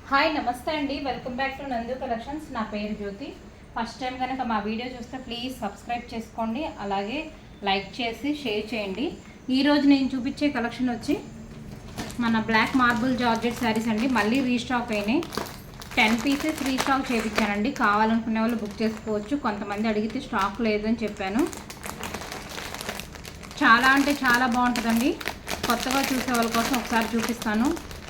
Hi నమస్తే అండి, welcome back to నందు కలెక్షన్స్. నా పేరు జ్యోతి. ఫస్ట్ టైం కనుక మా వీడియో చూస్తే ప్లీజ్ సబ్స్క్రైబ్ చేసుకోండి, అలాగే లైక్ చేసి షేర్ చేయండి. ఈరోజు నేను చూపించే కలెక్షన్ వచ్చి మన బ్లాక్ మార్బుల్ జార్జెట్ శారీస్ అండి. మళ్ళీ రీస్టాక్ అయినాయి. 10 పీసెస్ రీస్టాక్ చేయించానండి. కావాలనుకునే వాళ్ళు బుక్ చేసుకోవచ్చు. కొంతమంది అడిగితే స్టాక్ లేదు అని చెప్పాను. చాలా అంటే చాలా బాగుంటుందండి. కొత్తగా చూసే వాళ్ళ కోసం ఒకసారి చూపిస్తాను.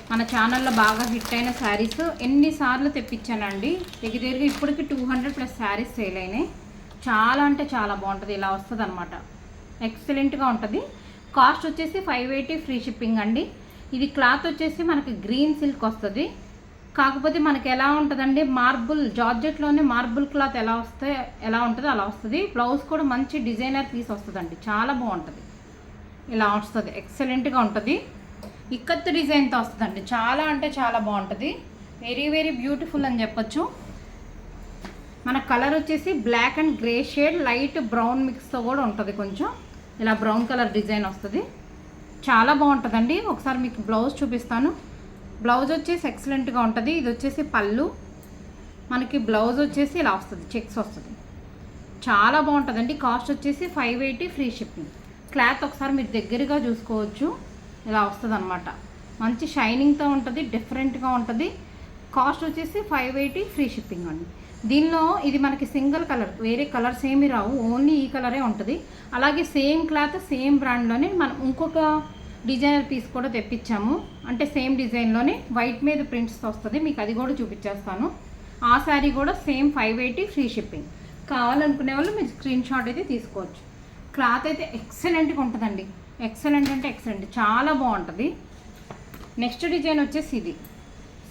మన ఛానల్లో బాగా హిట్ అయిన శారీస్ ఎన్నిసార్లు తెప్పించానండి. దగ్గర ఇప్పటికి 200+ శారీస్ సేల్ అయినాయి. చాలా అంటే చాలా బాగుంటుంది. ఇలా వస్తుంది అనమాట. ఎక్సలెంట్గా ఉంటుంది. కాస్ట్ వచ్చేసి 580 ఫ్రీ షిప్పింగ్ అండి. ఇది క్లాత్ వచ్చేసి మనకి గ్రీన్ సిల్క్ వస్తుంది. కాకపోతే మనకి ఎలా ఉంటుందండి, మార్బుల్ జార్జెట్లోనే మార్బుల్ క్లాత్ ఎలా ఉంటుందో అలా వస్తుంది. బ్లౌజ్ కూడా మంచి డిజైనర్ పీస్ వస్తుందండి. చాలా బాగుంటుంది. ఇలా వస్తుంది. ఎక్సలెంట్గా ఉంటుంది. ఇక్కత్ డిజైన్తో వస్తుందండి. చాలా అంటే చాలా బాగుంటుంది. వెరీ వెరీ బ్యూటిఫుల్ అని చెప్పొచ్చు. మన కలర్ వచ్చేసి black and grey shade light brown మిక్స్తో కూడా ఉంటుంది. కొంచెం ఇలా బ్రౌన్ కలర్ డిజైన్ వస్తుంది. చాలా బాగుంటుందండి. ఒకసారి మీకు బ్లౌజ్ చూపిస్తాను. బ్లౌజ్ వచ్చేసి ఎక్సలెంట్గా ఉంటుంది. ఇది వచ్చేసి పళ్ళు. మనకి బ్లౌజ్ వచ్చేసి ఇలా వస్తుంది, చెక్స్ వస్తుంది. చాలా బాగుంటుందండి. కాస్ట్ వచ్చేసి 580 ఫ్రీ షిప్పింగ్. క్లాత్ ఒకసారి మీరు దగ్గరగా చూసుకోవచ్చు. ఇలా వస్తుంది అనమాట. మంచి షైనింగ్తో ఉంటుంది, డిఫరెంట్గా ఉంటుంది. కాస్ట్ వచ్చేసి 580 ఫ్రీ షిప్పింగ్ అండి. దీనిలో ఇది మనకి సింగిల్ కలర్, వేరే కలర్స్ ఏమి రావు, ఓన్లీ ఈ కలరే ఉంటుంది. అలాగే సేమ్ క్లాత్ సేమ్ బ్రాండ్లోనే మనం ఇంకొక డిజైనర్ పీస్ కూడా తెప్పించాము. అంటే సేమ్ డిజైన్లోనే వైట్ మీద ప్రింట్స్తో వస్తుంది. మీకు అది కూడా చూపించేస్తాను. ఆ శారీ కూడా సేమ్ 580 ఫ్రీ షిప్పింగ్. కావాలనుకునే వాళ్ళు మీరు స్క్రీన్ షాట్ అయితే తీసుకోవచ్చు. క్లాత్ అయితే ఎక్సలెంట్గా ఉంటుందండి. ఎక్సలెంట్ అంటే ఎక్సలెంట్, చాలా బాగుంటుంది. నెక్స్ట్ డిజైన్ వచ్చేసి ఇది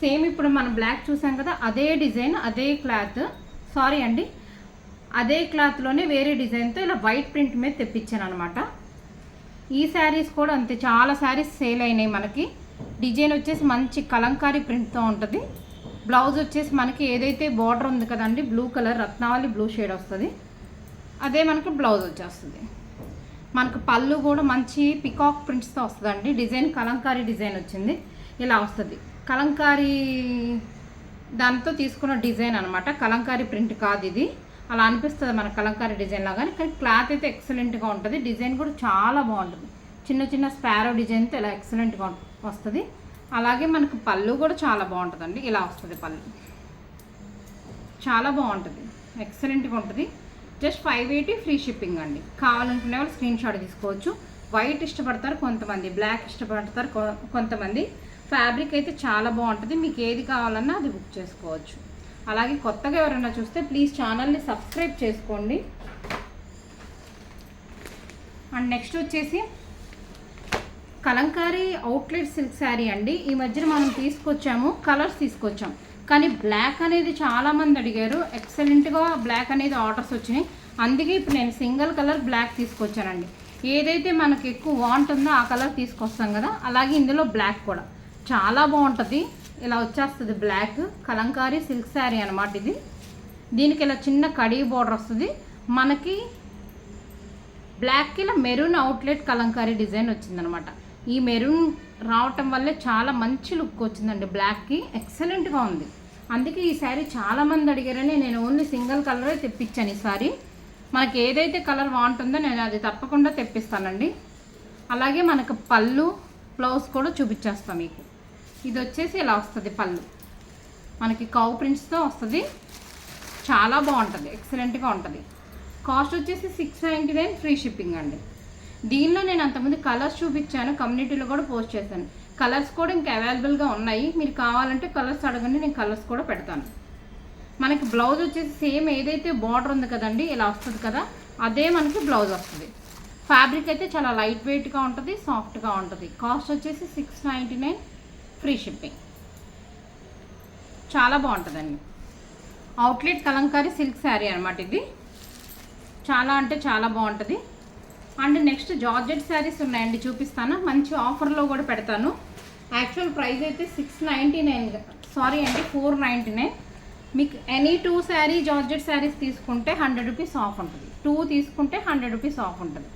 సేమ్ ఇప్పుడు మనం బ్లాక్ చూసాం కదా, అదే డిజైన్ అదే క్లాత్, సారీ అండి అదే క్లాత్లోనే వేరే డిజైన్తో ఇలా వైట్ ప్రింట్ మీద తెప్పించాను అనమాట. ఈ శారీస్ కూడా అంతే, చాలా శారీస్ సేల్ అయినాయి. మనకి డిజైన్ వచ్చేసి మంచి కలంకారీ ప్రింట్తో ఉంటుంది. బ్లౌజ్ వచ్చేసి మనకి ఏదైతే బార్డర్ ఉంది కదండి, బ్లూ కలర్ రత్నావళి బ్లూ షేడ్ వస్తుంది. అదే మనకి బ్లౌజ్ వచ్చేస్తుంది. మనకు పళ్ళు కూడా మంచి పికాక్ ప్రింట్స్తో వస్తుందండి. డిజైన్ కలంకారీ డిజైన్ వచ్చింది. ఇలా వస్తుంది. కలంకారీ దాంతో తీసుకున్న డిజైన్ అనమాట. కలంకారీ ప్రింట్ కాదు ఇది. అలా అనిపిస్తుంది మన కలంకారీ డిజైన్ లాగా. కానీ క్లాత్ అయితే ఎక్సలెంట్గా ఉంటుంది. డిజైన్ కూడా చాలా బాగుంటుంది. చిన్న చిన్న స్పారో డిజైన్తో ఇలా ఎక్సలెంట్గా వస్తుంది. అలాగే మనకు పళ్ళు కూడా చాలా బాగుంటుందండి. ఇలా వస్తుంది పళ్ళు. చాలా బాగుంటుంది, ఎక్సలెంట్గా ఉంటుంది. జస్ట్ 580 ఫ్రీ షిప్పింగ్ అండి. కావాలనుకునే వాళ్ళు స్క్రీన్ షాట్ తీసుకోవచ్చు. వైట్ ఇష్టపడతారు కొంతమంది, బ్లాక్ ఇష్టపడతారు కొంతమంది. ఫ్యాబ్రిక్ అయితే చాలా బాగుంటుంది. మీకు ఏది కావాలన్నా అది బుక్ చేసుకోవచ్చు. అలాగే కొత్తగా ఎవరైనా చూస్తే ప్లీజ్ ఛానల్ని సబ్స్క్రైబ్ చేసుకోండి. అండ్ నెక్స్ట్ వచ్చేసి కలంకారీ అవుట్లెట్ సిల్క్ శారీ అండి. ఈ మధ్యన మనం తీసుకొచ్చాము, కలర్స్ తీసుకొచ్చాం. కానీ బ్లాక్ అనేది చాలామంది అడిగారు. ఎక్సలెంట్గా బ్లాక్ అనేది ఆర్డర్స్ వచ్చినాయి. అందుకే ఇప్పుడు నేను సింగిల్ కలర్ బ్లాక్ తీసుకొచ్చానండి. ఏదైతే మనకు ఎక్కువ వాంట్ ఉందో ఆ కలర్ తీసుకొస్తాం కదా, అలాగే ఇందులో బ్లాక్ కూడా చాలా బాగుంటుంది. ఇలా వచ్చేస్తుంది బ్లాక్. కలంకారీ సిల్క్ శారీ అనమాట ఇది. దీనికి ఇలా చిన్న కడీ బోర్డర్ వస్తుంది. మనకి బ్లాక్కి ఇలా మెరూన్ అవుట్లెట్ కలంకారీ డిజైన్ వచ్చిందనమాట. ఈ మెరూన్ రావటం వల్లే చాలా మంచి లుక్ వచ్చిందండి. బ్లాక్కి ఎక్సలెంట్గా ఉంది. అందుకే ఈ శారీ చాలామంది అడిగారని నేను ఓన్లీ సింగిల్ కలరే తెప్పించాను. ఈ శారీ మనకి ఏదైతే కలర్ బాగుంటుందో నేను అది తప్పకుండా తెప్పిస్తానండి. అలాగే మనకు పళ్ళు బ్లౌజ్ కూడా చూపించేస్తాను మీకు. ఇది వచ్చేసి ఇలా వస్తుంది పళ్ళు. మనకి కౌ ప్రింట్స్తో వస్తుంది. చాలా బాగుంటుంది, ఎక్సలెంట్గా ఉంటుంది. కాస్ట్ వచ్చేసి 699 ఫ్రీ షిప్పింగ్ అండి. దీనిలో నేను అంతకుముందు కలర్స్ చూపించాను, కమ్యూనిటీలో కూడా పోస్ట్ చేశాను. కలర్స్ కూడా ఇంకా అవైలబుల్గా ఉన్నాయి. మీరు కావాలంటే కలర్స్ అడగండి, నేను కలర్స్ కూడా పెడతాను. మనకి బ్లౌజ్ వచ్చేసి సేమ్ ఏదైతే బార్డర్ ఉంది కదండి, ఇలా వస్తుంది కదా, అదే మనకి బ్లౌజ్ వస్తుంది. ఫ్యాబ్రిక్ అయితే చాలా లైట్ వెయిట్గా ఉంటుంది, సాఫ్ట్గా ఉంటుంది. కాస్ట్ వచ్చేసి 699 ఫ్రీ షిప్పింగ్. చాలా బాగుంటుందండి. అవుట్లెట్ కలంకారీ సిల్క్ శారీ అనమాట ఇది. చాలా అంటే చాలా బాగుంటుంది. అండ్ నెక్స్ట్ జార్జెట్ శారీస్ ఉన్నాయండి, చూపిస్తాను. మంచి ఆఫర్లో కూడా పెడతాను. యాక్చువల్ ప్రైస్ అయితే 699, సారీ అండి 499. మీకు ఎనీ 2 శారీ జార్జెట్ శారీస్ తీసుకుంటే 100 రూపీస్ ఆఫ్ ఉంటుంది. 2 తీసుకుంటే 100 రూపీస్ ఆఫ్ ఉంటుంది.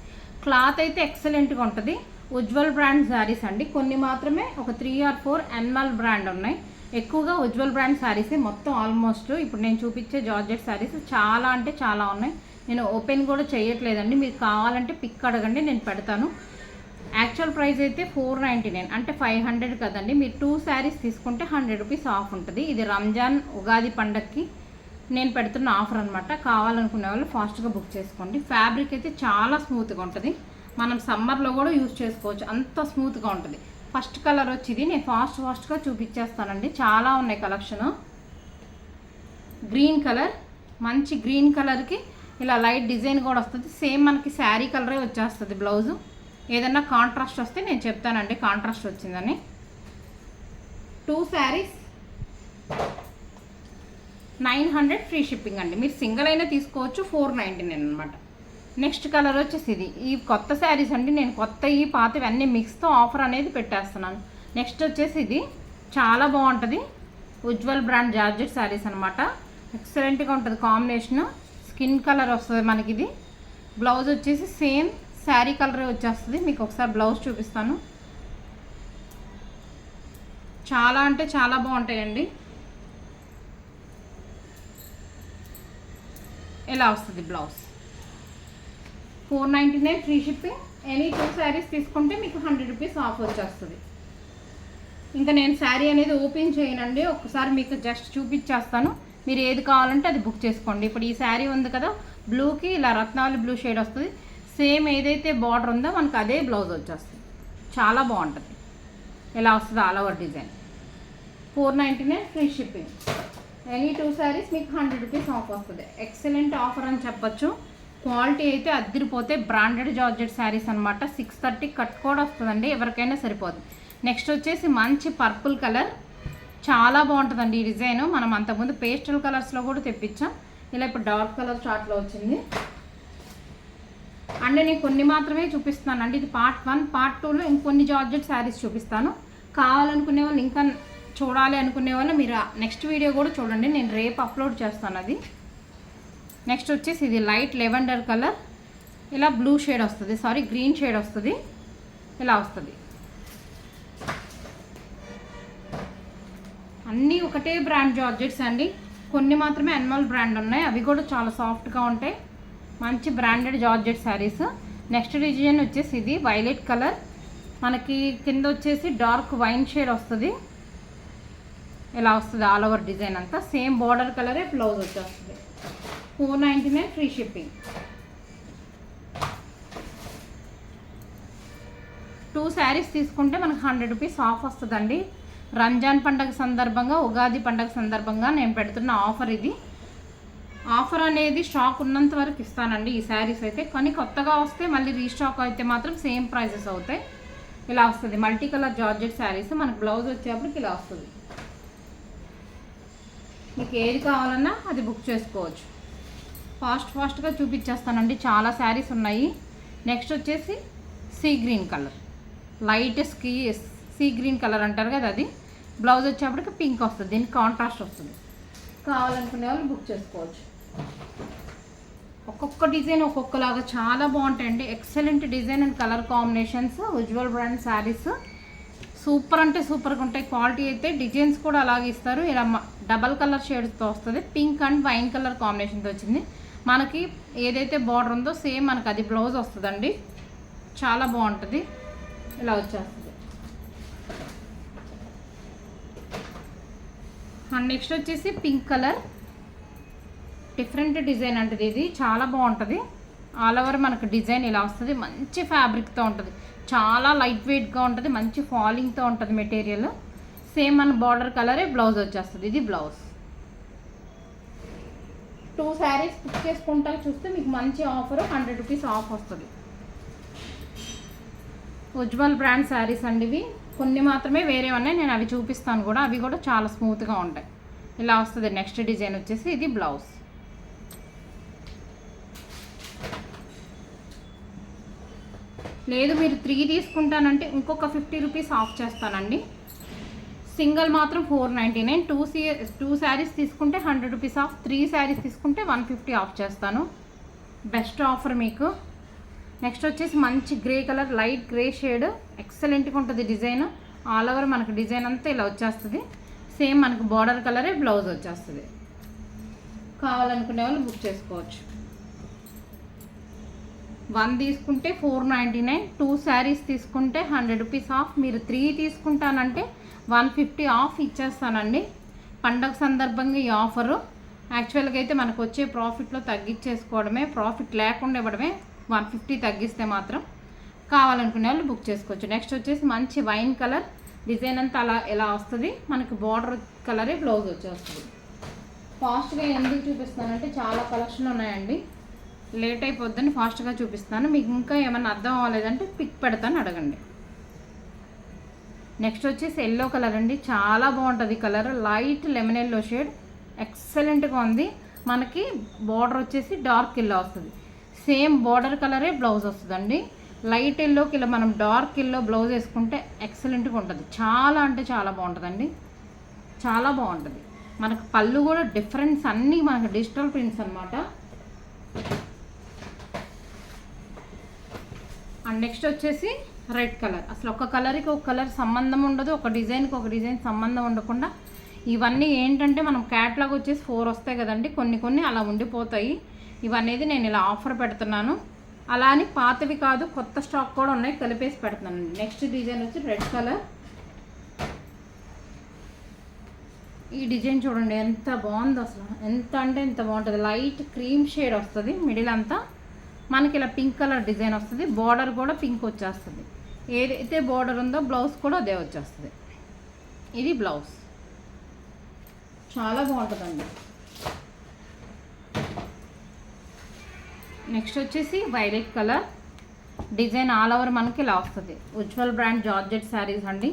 క్లాత్ అయితే ఎక్సలెంట్గా ఉంటుంది. ఉజ్వల్ బ్రాండ్ శారీస్ అండి. కొన్ని మాత్రమే ఒక 3 or 4 ఎన్ఎల్ బ్రాండ్ ఉన్నాయి. ఎక్కువగా ఉజ్వల్ బ్రాండ్ శారీస్ మొత్తం ఆల్మోస్ట్ ఇప్పుడు నేను చూపించే జార్జెట్ శారీస్ చాలా అంటే చాలా ఉన్నాయి. నేను ఓపెన్ కూడా చేయట్లేదండి, మీరు కావాలంటే పిక్ అడగండి, నేను పెడతాను. యాక్చువల్ ప్రైస్ అయితే 499 అంటే 500 కదండి. మీరు 2 శారీస్ తీసుకుంటే 100 రూపీస్ ఆఫ్ ఉంటుంది. ఇది రంజాన్ ఉగాది పండగకి నేను పెడుతున్న ఆఫర్ అనమాట. కావాలనుకునే వాళ్ళు ఫాస్ట్గా బుక్ చేసుకోండి. ఫ్యాబ్రిక్ అయితే చాలా స్మూత్గా ఉంటుంది, మనం సమ్మర్లో కూడా యూజ్ చేసుకోవచ్చు, అంత స్మూత్గా ఉంటుంది. ఫస్ట్ కలర్ వచ్చి ఇది నేను ఫాస్ట్గా చూపించేస్తానండి. చాలా ఉన్నాయి కలెక్షన్. గ్రీన్ కలర్, మంచి గ్రీన్ కలర్కి ఇలా లైట్ డిజైన్ కూడా వస్తుంది. సేమ్ మనకి శారీ కలరే వచ్చేస్తుంది బ్లౌజు. ఏదన్నా కాంట్రాస్ట్ వస్తే నేను చెప్తానండి కాంట్రాస్ట్ వచ్చిందని. 2 శారీస్ 900 ఫ్రీ షిప్పింగ్ అండి. మీరు సింగిల్ అయినా తీసుకోవచ్చు, 499 అనమాట. నెక్స్ట్ కలర్ వచ్చేసి ఇది. ఈ కొత్త శారీస్ అండి, నేను కొత్త ఈ పాతవి అన్నీ మిక్స్తో ఆఫర్ అనేది పెట్టేస్తున్నాను. నెక్స్ట్ వచ్చేసి ఇది చాలా బాగుంటుంది, ఉజ్వల్ బ్రాండ్ జార్జెట్ శారీస్ అనమాట. ఎక్సలెంట్గా ఉంటుంది కాంబినేషన్. స్కిన్ కలర్ వస్తుంది మనకి. ఇది బ్లౌజ్ వచ్చేసి సేమ్ శారీ కలరే వచ్చేస్తుంది. మీకు ఒకసారి బ్లౌజ్ చూపిస్తాను. చాలా అంటే చాలా బాగుంటాయండి. ఇలా వస్తుంది blouse. 499 free shipping. Any 2 saris తీసుకుంటే మీకు 100 రూపీస్ ఆఫ్ వచ్చేస్తుంది. ఇంకా నేను శారీ అనేది ఓపెన్ చేయనండి, ఒకసారి మీకు జస్ట్ చూపించేస్తాను. మీరు ఏది కావాలంటే అది బుక్ చేసుకోండి. ఇప్పుడు ఈ శారీ ఉంది కదా, బ్లూకి ఇలా రత్నావళి బ్లూ షేడ్ వస్తుంది. సేమ్ ఏదైతే బార్డర్ ఉందో మనకు అదే బ్లౌజ్ వచ్చేస్తుంది. చాలా బాగుంటుంది. ఇలా వస్తుంది all over design. 499 free shipping. Any 2 saris మీకు 100 రూపీస్ ఆఫ్ వస్తుంది. ఎక్సలెంట్ ఆఫర్ అని చెప్పొచ్చు. క్వాలిటీ అయితే అద్దరిపోతే బ్రాండెడ్ జార్జెట్ శారీస్ అనమాట. 630 కట్ కూడా వస్తుందండి, ఎవరికైనా సరిపోతుంది. నెక్స్ట్ వచ్చేసి మంచి పర్పుల్ కలర్, చాలా బాగుంటుందండి ఈ డిజైన్. మనం అంతకుముందు పేస్టల్ కలర్స్లో కూడా తెప్పించాం, ఇలా ఇప్పుడు డార్క్ కలర్ చార్ట్లో వచ్చింది. అండ్ నేను కొన్ని మాత్రమే చూపిస్తున్నాను అండి. ఇది పార్ట్ 1. పార్ట్ 2లో ఇంకొన్ని జార్జెట్ శారీస్ చూపిస్తాను. కావాలనుకునే వాళ్ళు, ఇంకా చూడాలి అనుకునే వాళ్ళు మీరు నెక్స్ట్ వీడియో కూడా చూడండి, నేను రేపు అప్లోడ్ చేస్తాను అది. నెక్స్ట్ వచ్చేసి ఇది లైట్ లెవెండర్ కలర్, ఇలా బ్లూ షేడ్ వస్తుంది, సారీ గ్రీన్ షేడ్ వస్తుంది. ఇలా వస్తుంది. అన్నీ ఒకటే బ్రాండ్ జార్జెట్స్ అండి, కొన్ని మాత్రమే అనిమల్ బ్రాండ్ ఉన్నాయి, అవి కూడా చాలా సాఫ్ట్గా ఉంటాయి. మంచి branded georgette saris. Next design వచ్చేసి ఇది వైలెట్ కలర్, మనకి కింద వచ్చేసి డార్క్ వైన్ షేడ్ వస్తుంది. ఇలా వస్తుంది ఆల్ ఓవర్ డిజైన్ అంతా. సేమ్ బార్డర్ కలరే బ్లౌజ్ వచ్చేస్తుంది. 499 ఫ్రీ షిప్పింగ్. 2 శారీస్ తీసుకుంటే మనకు 100 రూపీస్ ఆఫ్ వస్తుందండి. రంజాన్ పండగ సందర్భంగా, ఉగాది పండగ సందర్భంగా నేను పెడుతున్న ఆఫర్ ఇది. ఆఫర్ అనేది స్టాక్ ఉన్నంత వరకు ఇస్తానండి ఈ శారీస్ అయితే, కానీ కొత్తగా వస్తే మళ్ళీ రీస్టాక్ అయితే మాత్రం సేమ్ ప్రైజెస్ అవుతాయి. ఇలా వస్తుంది మల్టీ కలర్ జార్జెట్ శారీస్. మనకు బ్లౌజ్ వచ్చేప్పటికి ఇలా వస్తుంది. మీకు ఏది కావాలన్నా అది బుక్ చేసుకోవచ్చు. ఫాస్ట్గా చూపించేస్తానండి, చాలా శారీస్ ఉన్నాయి. నెక్స్ట్ వచ్చేసి sea green colour, light sea green colour అంటారు కదా, అది బ్లౌజ్ వచ్చేప్పటికి పింక్ వస్తుంది, దీనికి కాంట్రాస్ట్ వస్తుంది. కావాలనుకునే వాళ్ళు బుక్ చేసుకోవచ్చు. ఒక్కొక్క డిజైన్ ఒక్కొక్కలాగా చాలా బాగుంటాయండి. Excellent design and colour combinations. Ujjwal brand saris super అంటే సూపర్గా ఉంటాయి. క్వాలిటీ అయితే డిజైన్స్ కూడా అలాగే ఇస్తారు. ఇలా డబల్ కలర్ షేడ్స్తో వస్తుంది, పింక్ అండ్ వైన్ కలర్ కాంబినేషన్తో వచ్చింది. మనకి ఏదైతే బార్డర్ ఉందో సేమ్ మనకు అది బ్లౌజ్ వస్తుందండి. చాలా బాగుంటుంది. ఇలా వచ్చేస్తుంది. అండ్ నెక్స్ట్ వచ్చేసి పింక్ కలర్, డిఫరెంట్ డిజైన్ అంటే ఇది చాలా బాగుంటుంది. ఆల్ ఓవర్ మనకు డిజైన్ ఇలా వస్తుంది. మంచి ఫ్యాబ్రిక్తో ఉంటుంది, చాలా లైట్ వెయిట్గా ఉంటుంది, మంచి ఫాలింగ్తో ఉంటుంది మెటీరియల్. సేమ్ మన బార్డర్ కలరే బ్లౌజ్ వచ్చేస్తుంది. ఇది బ్లౌజ్. 2 శారీస్ బుక్ చేసుకుంటా చూస్తే మీకు మంచి ఆఫర్ 100 రూపీస్ ఆఫ్ వస్తుంది. ఉజ్వల్ బ్రాండ్ శారీస్ అండి ఇవి. కొన్ని మాత్రమే వేరే ఉన్నాయి, నేను అవి చూపిస్తాను కూడా. అవి కూడా చాలా స్మూత్గా ఉంటాయి. ఇలా వస్తుంది. నెక్స్ట్ డిజైన్ వచ్చేసి ఇది బ్లౌజ్. లేదు మీరు 3 తీసుకుంటానంటే ఇంకొక 50 రూపీస్ ఆఫ్ చేస్తానండి. సింగిల్ మాత్రం 499. 2 శారీస్ తీసుకుంటే 100 రూపీస్ ఆఫ్, 3 శారీస్ తీసుకుంటే 150 ఆఫ్ చేస్తాను. బెస్ట్ ఆఫర్ మీకు. నెక్స్ట్ వచ్చేసి మంచి grey colour, light grey shade, ఎక్సలెంట్గా ఉంటుంది డిజైన్. ఆల్ ఓవర్ మనకు డిజైన్ అంతా ఇలా వచ్చేస్తుంది. సేమ్ మనకు బార్డర్ కలరే బ్లౌజ్ వచ్చేస్తుంది. కావాలనుకునే వాళ్ళు బుక్ చేసుకోవచ్చు. 1 తీసుకుంటే 499, 2 శారీస్ తీసుకుంటే 100 రూపీస్ ఆఫ్. మీరు 3 తీసుకుంటానంటే 150 ఆఫ్ ఇచ్చేస్తానండి. పండగ సందర్భంగా ఈ ఆఫరు. యాక్చువల్గా అయితే మనకు వచ్చే ప్రాఫిట్లో తగ్గించేసుకోవడమే, ప్రాఫిట్ లేకుండా ఇవ్వడమే. 150 తగ్గిస్తే మాత్రం కావాలనుకునే వాళ్ళు బుక్ చేసుకోవచ్చు. నెక్స్ట్ వచ్చేసి మంచి వైన్ కలర్ డిజైన్ అంతా అలా ఎలా వస్తుంది, మనకి బార్డర్ కలరే బ్లౌజ్ వచ్చేస్తుంది. ఫాస్ట్గా ఎందుకు చూపిస్తానంటే చాలా కలెక్షన్లు ఉన్నాయండి, లేట్ అయిపోద్దని ఫాస్ట్గా చూపిస్తాను. మీకు ఇంకా ఏమన్నా అర్థం అవ్వలేదంటే పిక్ పెడతాను, అడగండి. నెక్స్ట్ వచ్చేసి ఎల్లో కలర్ అండి, చాలా బాగుంటుంది colour. Light lemon yellow shade, ఎక్సలెంట్గా ఉంది. మనకి బార్డర్ వచ్చేసి డార్క్ ఎల్లో వస్తుంది. సేమ్ బార్డర్ కలరే బ్లౌజ్ వస్తుందండి. లైట్ ఎల్లోకి ఇలా మనం డార్క్ ఎల్లో బ్లౌజ్ వేసుకుంటే ఎక్సలెంట్గా ఉంటుంది. చాలా అంటే చాలా బాగుంటుందండి, చాలా బాగుంటుంది. మనకు పళ్ళు కూడా డిఫరెన్స్ అన్నీ మనకు డిజిటల్ ప్రింట్స్ అనమాట. అండ్ నెక్స్ట్ వచ్చేసి రెడ్ కలర్. అసలు ఒక కలర్కి ఒక కలర్ సంబంధం ఉండదు, ఒక డిజైన్కి ఒక డిజైన్ సంబంధం ఉండకుండా ఇవన్నీ ఏంటంటే మనం క్యాట్లాగ్ వచ్చేసి 4 వస్తాయి కదండి, కొన్ని అలా ఉండిపోతాయి. ఇవనేది నేను ఇలా ఆఫర్ పెడుతున్నాను. అలా అని పాతవి కాదు, కొత్త స్టాక్ కూడా ఉన్నాయి, కలిపేసి పెడుతున్నాను. నెక్స్ట్ డిజైన్ వచ్చి రెడ్ కలర్. ఈ డిజైన్ చూడండి ఎంత బాగుందో, అసలు ఎంత అంటే ఎంత బాగుంటుంది. లైట్ క్రీమ్ షేడ్ వస్తుంది, మిడిల్ అంతా మనకి ఇలా పింక్ కలర్ డిజైన్ వస్తుంది. బార్డర్ కూడా పింక్ వచ్చేస్తుంది. ఏదైతే బార్డర్ ఉందో బ్లౌజ్ కూడా అదే వచ్చేస్తుంది. ఇది బ్లౌజ్, చాలా బాగుంటుందండి. నెక్స్ట్ వచ్చేసి violet colour design all over మనకి ఇలా వస్తుంది. ఉజ్వల్ బ్రాండ్ జార్జెట్ శారీస్ అండి,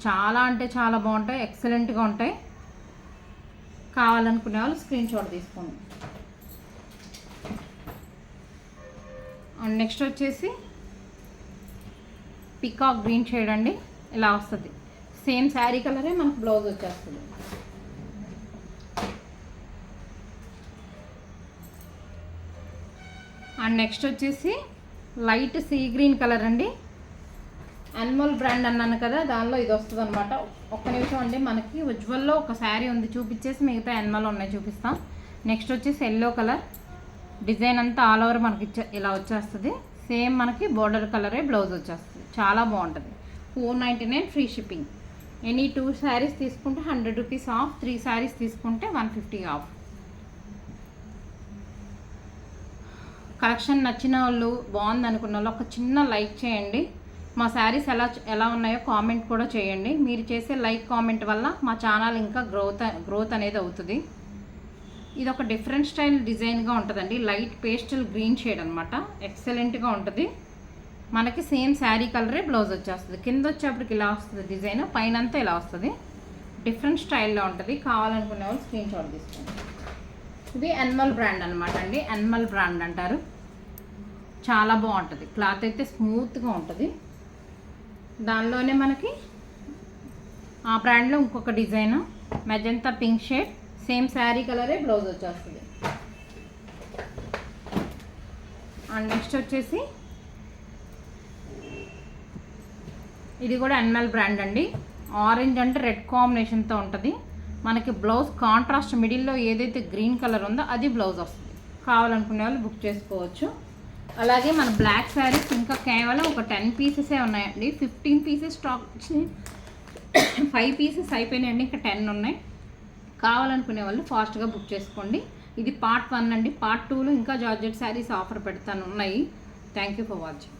చాలా అంటే చాలా బాగుంటాయి, ఎక్సలెంట్గా ఉంటాయి. కావాలనుకునే వాళ్ళు స్క్రీన్ షాట్ తీసుకోండి. అండ్ నెక్స్ట్ వచ్చేసి పికాక్ గ్రీన్ షేడ్ అండి, ఇలా వస్తుంది. సేమ్ శారీ కలరే మనకు బ్లౌజ్ వచ్చేస్తుంది. అండ్ నెక్స్ట్ వచ్చేసి లైట్ సీ గ్రీన్ కలర్ అండి. అనిమల్ బ్రాండ్ అన్నాను కదా, దానిలో ఇది వస్తుంది అనమాట. ఒక్క నిమిషం అండి, మనకి ఉజ్వల్లో ఒక శారీ ఉంది చూపించేసి మిగతా అనిమల్ ఉన్నాయి చూపిస్తాం. నెక్స్ట్ వచ్చేసి ఎల్లో కలర్ డిజైన్ అంతా ఆల్ ఓవర్ మనకి ఇలా వచ్చేస్తుంది. సేమ్ మనకి బోర్డర్ కలరే బ్లౌజ్ వచ్చేస్తుంది. చాలా బాగుంటుంది. 499 ఫ్రీ షిప్పింగ్. ఎనీ 2 శారీస్ తీసుకుంటే 100 రూపీస్ ఆఫ్, 3 శారీస్ తీసుకుంటే 150 ఆఫ్. కలెక్షన్ నచ్చిన వాళ్ళు, బాగుంది అనుకున్న వాళ్ళు ఒక చిన్న లైక్ చేయండి. మా శారీస్ ఎలా ఉన్నాయో కామెంట్ కూడా చేయండి. మీరు చేసే లైక్ కామెంట్ వల్ల మా ఛానల్ ఇంకా గ్రోత్ అనేది అవుతుంది. ఇది ఒక డిఫరెంట్ స్టైల్ డిజైన్గా ఉంటుందండి. లైట్ పేస్టల్ గ్రీన్ షేడ్ అనమాట, ఎక్సలెంట్గా ఉంటుంది. మనకి సేమ్ శారీ కలరే బ్లౌజ్ వచ్చేస్తుంది. కింద వచ్చేప్పటికి ఇలా వస్తుంది డిజైన్, పైన అంతా ఇలా వస్తుంది. డిఫరెంట్ స్టైల్లో ఉంటుంది. కావాలనుకునే వాళ్ళు స్క్రీన్ షాట్ తీసుకోండి. ఇది అనిమల్ బ్రాండ్ అనమాట అండి, అనిమల్ బ్రాండ్ అంటారు. చాలా బాగుంటుంది. క్లాత్ అయితే స్మూత్గా ఉంటుంది. దానిలోనే మనకి ఆ బ్రాండ్లో ఇంకొక design magenta pink shade, same sari కలరే బ్లౌజ్ వచ్చేస్తుంది. అండ్ నెక్స్ట్ వచ్చేసి ఇది కూడా అనిమల్ బ్రాండ్ అండి. ఆరెంజ్ అంటే రెడ్ కాంబినేషన్తో ఉంటుంది. మనకి బ్లౌజ్ కాంట్రాస్ట్ మిడిల్లో ఏదైతే గ్రీన్ కలర్ ఉందో అది బ్లౌజ్ వస్తుంది. కావాలనుకునే వాళ్ళు బుక్ చేసుకోవచ్చు. అలాగే మన బ్లాక్ శారీస్ ఇంకా కేవలం ఒక 10 పీసెసే ఉన్నాయండి. 15 పీసెస్ స్టాక్ వచ్చినాయి, 5 పీసెస్ అయిపోయినాయండి, ఇంకా 10 ఉన్నాయి. కావాలనుకునే వాళ్ళు ఫాస్ట్గా బుక్ చేసుకోండి. ఇది పార్ట్ 1 అండి. పార్ట్ 2లో ఇంకా జార్జెట్ శారీస్ ఆఫర్ పెడతాను ఉన్నాయి. Thank you for watching.